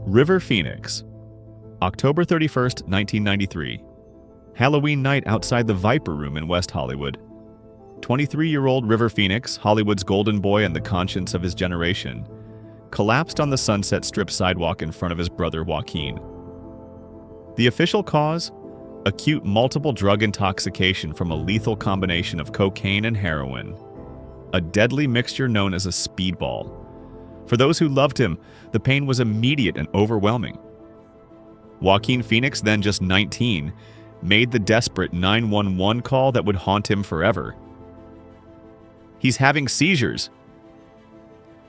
River Phoenix, October 31st, 1993. Halloween night outside the Viper Room in West Hollywood. 23-year-old River Phoenix, Hollywood's golden boy and the conscience of his generation, collapsed on the Sunset Strip sidewalk in front of his brother Joaquin. The official cause? Acute multiple drug intoxication from a lethal combination of cocaine and heroin, a deadly mixture known as a speedball. For those who loved him, the pain was immediate and overwhelming. Joaquin Phoenix, then just 19, made the desperate 911 call that would haunt him forever. "He's having seizures.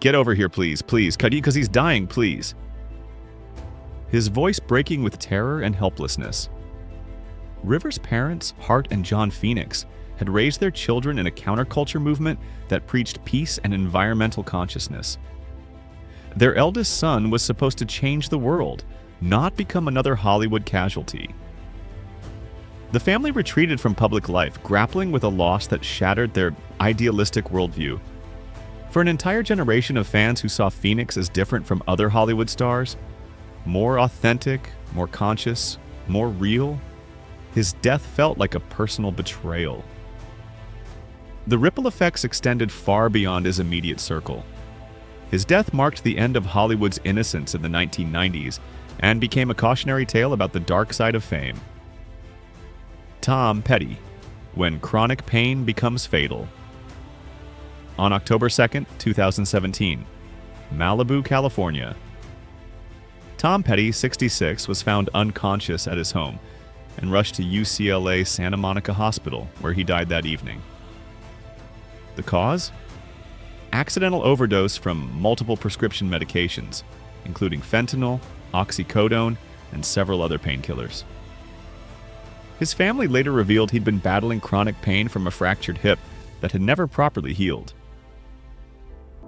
Get over here, please, because he's dying, please." His voice breaking with terror and helplessness. River's parents, Hart and John Phoenix, had raised their children in a counterculture movement that preached peace and environmental consciousness. Their eldest son was supposed to change the world, not become another Hollywood casualty. The family retreated from public life, grappling with a loss that shattered their idealistic worldview. For an entire generation of fans who saw Phoenix as different from other Hollywood stars, more authentic, more conscious, more real, his death felt like a personal betrayal. The ripple effects extended far beyond his immediate circle. His death marked the end of Hollywood's innocence in the 1990s and became a cautionary tale about the dark side of fame. Tom Petty, When Chronic Pain Becomes Fatal. On October 2nd, 2017, Malibu, California. Tom Petty, 66, was found unconscious at his home and rushed to UCLA Santa Monica Hospital, where he died that evening. The cause? Accidental overdose from multiple prescription medications, including fentanyl, oxycodone, and several other painkillers. His family later revealed he'd been battling chronic pain from a fractured hip that had never properly healed.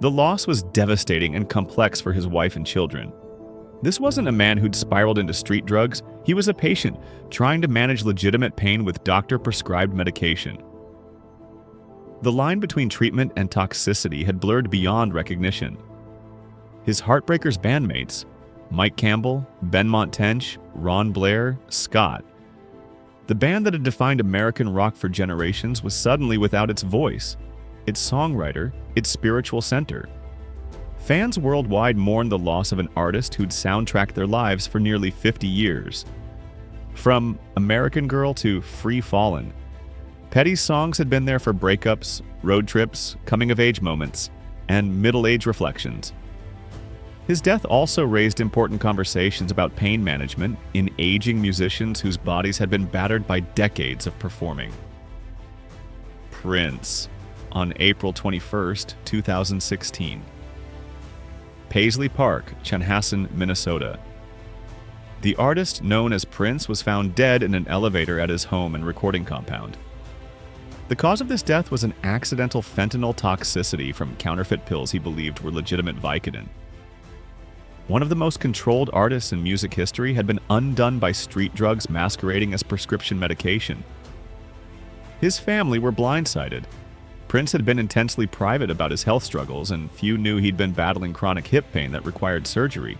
The loss was devastating and complex for his wife and children. This wasn't a man who'd spiraled into street drugs. He was a patient trying to manage legitimate pain with doctor-prescribed medication. The line between treatment and toxicity had blurred beyond recognition. His Heartbreakers bandmates, Mike Campbell, Benmont Tench, Ron Blair, Scott, the band that had defined American rock for generations, was suddenly without its voice, its songwriter, its spiritual center. Fans worldwide mourned the loss of an artist who'd soundtracked their lives for nearly 50 years. From American Girl to Free Fallin', Petty's songs had been there for breakups, road trips, coming-of-age moments, and middle-age reflections. His death also raised important conversations about pain management in aging musicians whose bodies had been battered by decades of performing. Prince, on April 21st, 2016. Paisley Park, Chanhassen, Minnesota. The artist known as Prince was found dead in an elevator at his home and recording compound. The cause of this death was an accidental fentanyl toxicity from counterfeit pills he believed were legitimate Vicodin. One of the most controlled artists in music history had been undone by street drugs masquerading as prescription medication. His family were blindsided. Prince had been intensely private about his health struggles, and few knew he'd been battling chronic hip pain that required surgery.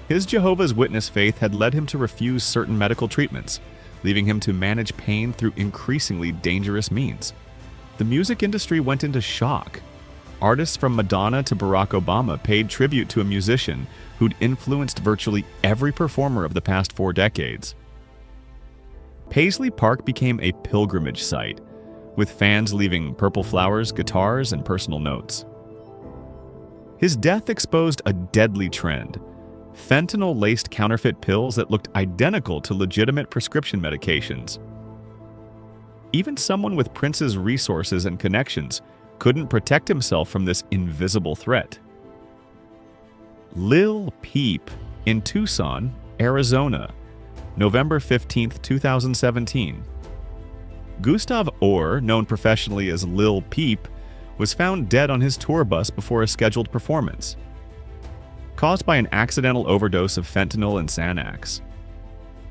His Jehovah's Witness faith had led him to refuse certain medical treatments, leaving him to manage pain through increasingly dangerous means. The music industry went into shock. Artists from Madonna to Barack Obama paid tribute to a musician who'd influenced virtually every performer of the past 4 decades. Paisley Park became a pilgrimage site, with fans leaving purple flowers, guitars, and personal notes. His death exposed a deadly trend: fentanyl-laced counterfeit pills that looked identical to legitimate prescription medications. Even someone with Prince's resources and connections couldn't protect himself from this invisible threat. Lil Peep in Tucson, Arizona, November 15, 2017. Gustav Orr, known professionally as Lil Peep, was found dead on his tour bus before a scheduled performance, caused by an accidental overdose of fentanyl and Xanax.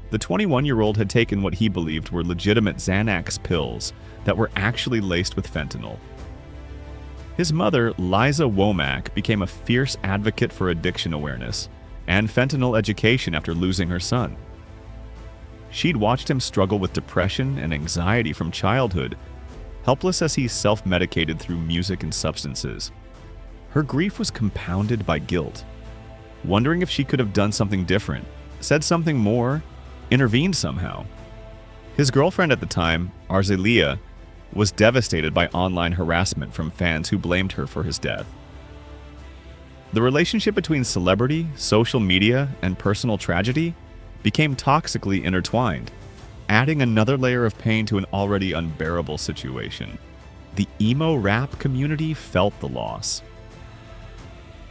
The 21-year-old had taken what he believed were legitimate Xanax pills that were actually laced with fentanyl. His mother, Liza Womack, became a fierce advocate for addiction awareness, and fentanyl education after losing her son. She'd watched him struggle with depression and anxiety from childhood, helpless as he self-medicated through music and substances. Her grief was compounded by guilt, wondering if she could have done something different, said something more, intervened somehow. His girlfriend at the time, Arzelia, was devastated by online harassment from fans who blamed her for his death. The relationship between celebrity, social media, and personal tragedy became toxically intertwined, adding another layer of pain to an already unbearable situation. The emo rap community felt the loss.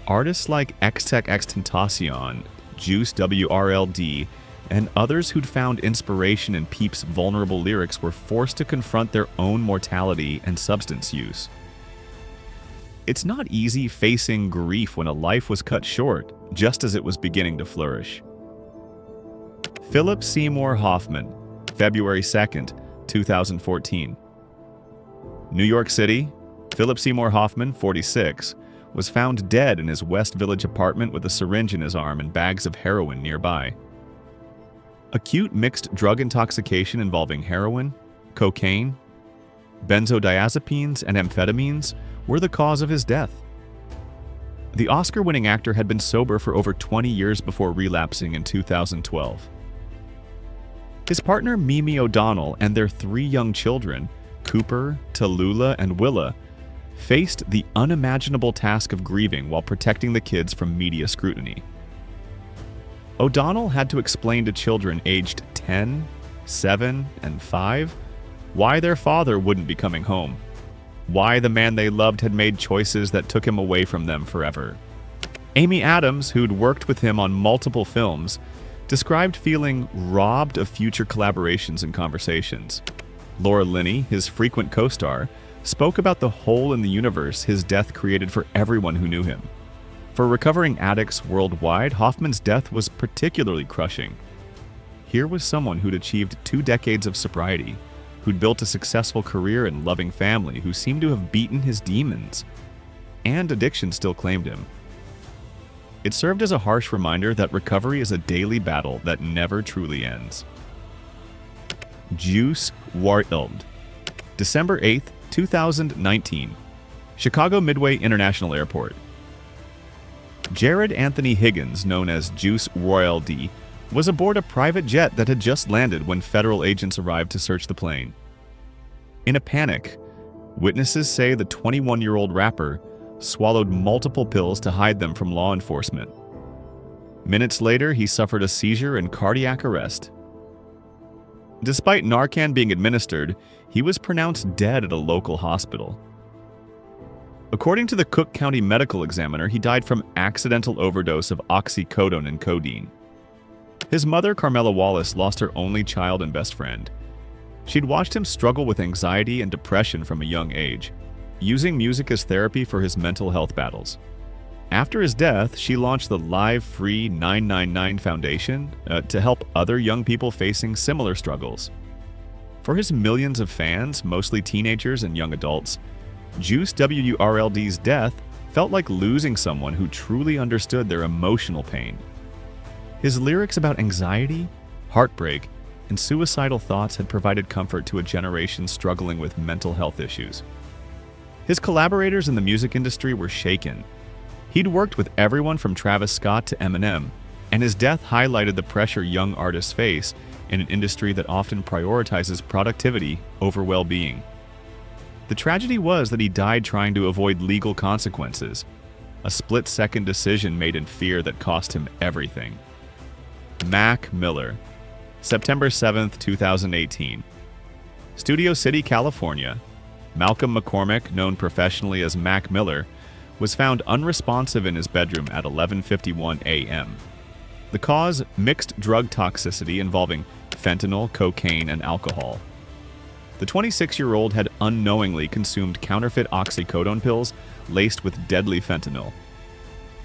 Artists like XXXTentacion, Juice WRLD, and others who'd found inspiration in Peep's vulnerable lyrics were forced to confront their own mortality and substance use. It's not easy facing grief when a life was cut short, just as it was beginning to flourish. Philip Seymour Hoffman, February 2nd, 2014. New York City, Philip Seymour Hoffman, 46, was found dead in his West Village apartment with a syringe in his arm and bags of heroin nearby. Acute mixed drug intoxication involving heroin, cocaine, benzodiazepines, and amphetamines were the cause of his death. The Oscar-winning actor had been sober for over 20 years before relapsing in 2012. His partner Mimi O'Donnell and their 3 young children, Cooper, Tallulah, and Willa, faced the unimaginable task of grieving while protecting the kids from media scrutiny. O'Donnell had to explain to children aged 10, 7, and 5 why their father wouldn't be coming home, why the man they loved had made choices that took him away from them forever. Amy Adams, who'd worked with him on multiple films, described feeling robbed of future collaborations and conversations. Laura Linney, his frequent co-star, spoke about the hole in the universe his death created for everyone who knew him. For recovering addicts worldwide, Hoffman's death was particularly crushing. Here was someone who'd achieved 2 decades of sobriety, who'd built a successful career and loving family, who seemed to have beaten his demons. And addiction still claimed him. It served as a harsh reminder that recovery is a daily battle that never truly ends. Juice WRLD, December 8th, 2019, Chicago Midway International Airport. Jared Anthony Higgins, known as Juice WRLD, was aboard a private jet that had just landed when federal agents arrived to search the plane. In a panic, witnesses say the 21-year-old rapper swallowed multiple pills to hide them from law enforcement. Minutes later, he suffered a seizure and cardiac arrest. Despite Narcan being administered, he was pronounced dead at a local hospital. According to the Cook County Medical Examiner, he died from accidental overdose of oxycodone and codeine. His mother, Carmela Wallace, lost her only child and best friend. She'd watched him struggle with anxiety and depression from a young age, using music as therapy for his mental health battles. After his death, she launched the Live Free 999 Foundation to help other young people facing similar struggles. For his millions of fans, mostly teenagers and young adults, Juice WRLD's death felt like losing someone who truly understood their emotional pain. His lyrics about anxiety, heartbreak, and suicidal thoughts had provided comfort to a generation struggling with mental health issues. His collaborators in the music industry were shaken. He'd worked with everyone from Travis Scott to Eminem, and his death highlighted the pressure young artists face in an industry that often prioritizes productivity over well-being. The tragedy was that he died trying to avoid legal consequences, a split-second decision made in fear that cost him everything. Mac Miller, September 7th, 2018. Studio City, California. Malcolm McCormick, known professionally as Mac Miller, was found unresponsive in his bedroom at 11:51 a.m. The cause, mixed drug toxicity involving fentanyl, cocaine, and alcohol. The 26-year-old had unknowingly consumed counterfeit oxycodone pills laced with deadly fentanyl.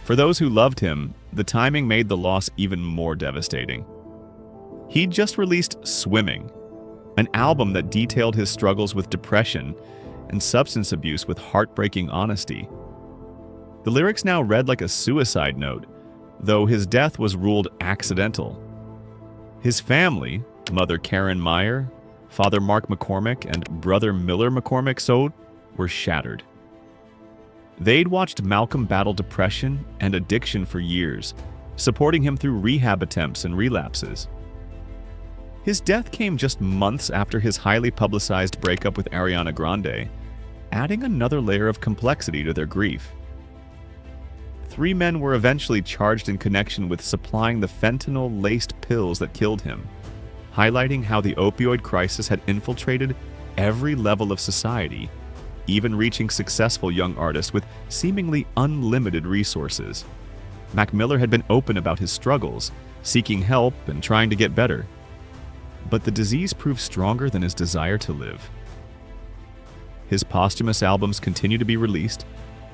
For those who loved him, the timing made the loss even more devastating. He'd just released Swimming, an album that detailed his struggles with depression and substance abuse with heartbreaking honesty. The lyrics now read like a suicide note, though his death was ruled accidental. His family, Mother Karen Meyer, Father Mark McCormick, and Brother Miller McCormick Sode, were shattered. They'd watched Malcolm battle depression and addiction for years, supporting him through rehab attempts and relapses. His death came just months after his highly publicized breakup with Ariana Grande, adding another layer of complexity to their grief. 3 men were eventually charged in connection with supplying the fentanyl-laced pills that killed him, highlighting how the opioid crisis had infiltrated every level of society, even reaching successful young artists with seemingly unlimited resources. Mac Miller had been open about his struggles, seeking help and trying to get better. But the disease proved stronger than his desire to live. His posthumous albums continue to be released,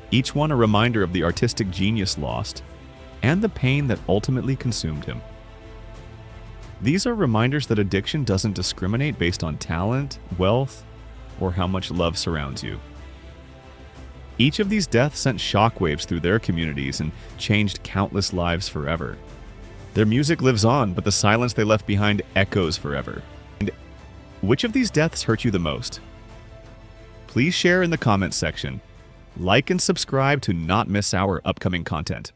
each one a reminder of the artistic genius lost and the pain that ultimately consumed him. These are reminders that addiction doesn't discriminate based on talent, wealth, or how much love surrounds you. Each of these deaths sent shockwaves through their communities and changed countless lives forever. Their music lives on, but the silence they left behind echoes forever. And which of these deaths hurt you the most? Please share in the comments section. Like and subscribe to not miss our upcoming content.